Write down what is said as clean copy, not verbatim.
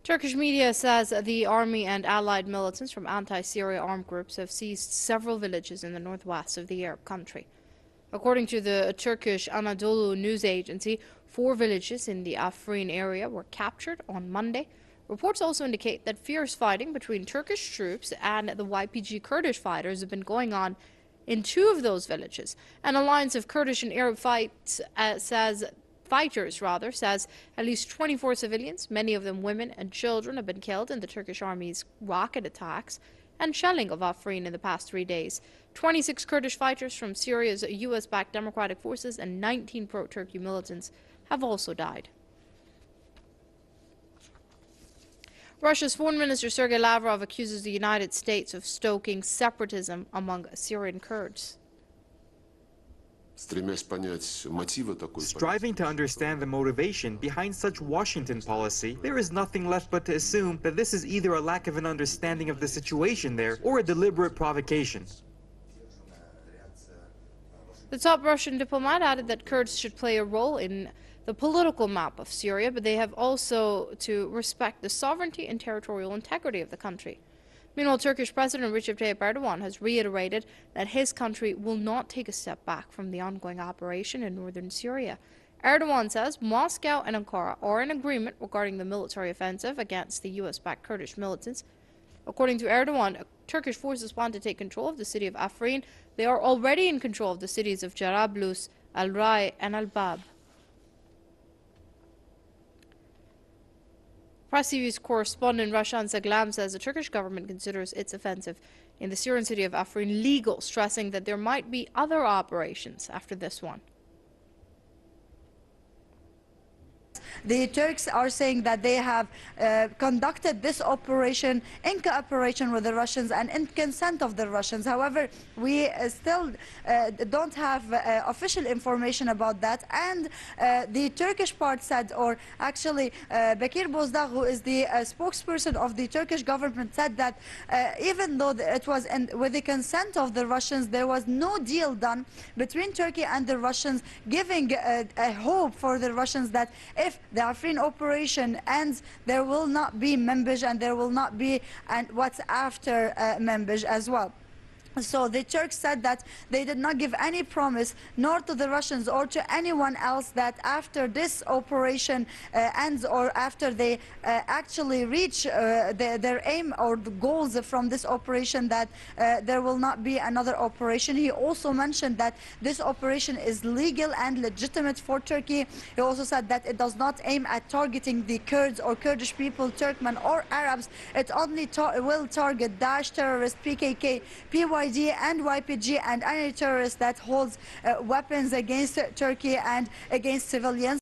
Turkish media says the army and allied militants from anti-Syria armed groups have seized several villages in the northwest of the Arab country. According to the Turkish Anadolu news agency, 4 villages in the Afrin area were captured on Monday. Reports also indicate that fierce fighting between Turkish troops and the YPG Kurdish fighters have been going on in 2 of those villages. An alliance of Kurdish and Arab fighters says at least 24 civilians, many of them women and children, have been killed in the Turkish army's rocket attacks and shelling of Afrin in the past 3 days. 26 Kurdish fighters from Syria's US-backed Democratic Forces and 19 pro-Turkey militants have also died. Russia's Foreign Minister Sergei Lavrov accuses the United States of stoking separatism among Syrian Kurds. Striving to understand the motivation behind such Washington policy, there is nothing left but to assume that this is either a lack of an understanding of the situation there or a deliberate provocation. The top Russian diplomat added that Kurds should play a role in the political map of Syria, but they have also to respect the sovereignty and territorial integrity of the country. Meanwhile, Turkish President Recep Tayyip Erdogan has reiterated that his country will not take a step back from the ongoing operation in northern Syria. Erdogan says Moscow and Ankara are in agreement regarding the military offensive against the US-backed Kurdish militants. According to Erdogan, Turkish forces want to take control of the city of Afrin. They are already in control of the cities of Jarablus, Al-Rai and Al-Bab. Press TV's correspondent Rashan Saglam says the Turkish government considers its offensive in the Syrian city of Afrin legal, stressing that there might be other operations after this one. The Turks are saying that they have conducted this operation in cooperation with the Russians and in consent of the Russians. However, we still don't have official information about that. And the Turkish part said, or actually Bekir Bozdagh, who is the spokesperson of the Turkish government, said that even though it was with the consent of the Russians, there was no deal done between Turkey and the Russians, giving a hope for the Russians that if the Afrin operation ends, there will not be Manbij and there will not be what's after Manbij as well. So the Turks said that they did not give any promise, nor to the Russians or to anyone else, that after this operation ends or after they actually reach their aim or the goals from this operation, that there will not be another operation. He also mentioned that this operation is legal and legitimate for Turkey. He also said that it does not aim at targeting the Kurds or Kurdish people, Turkmen or Arabs. It only will target Daesh terrorists, PKK, PYD and YPG and any terrorist that holds weapons against Turkey and against civilians.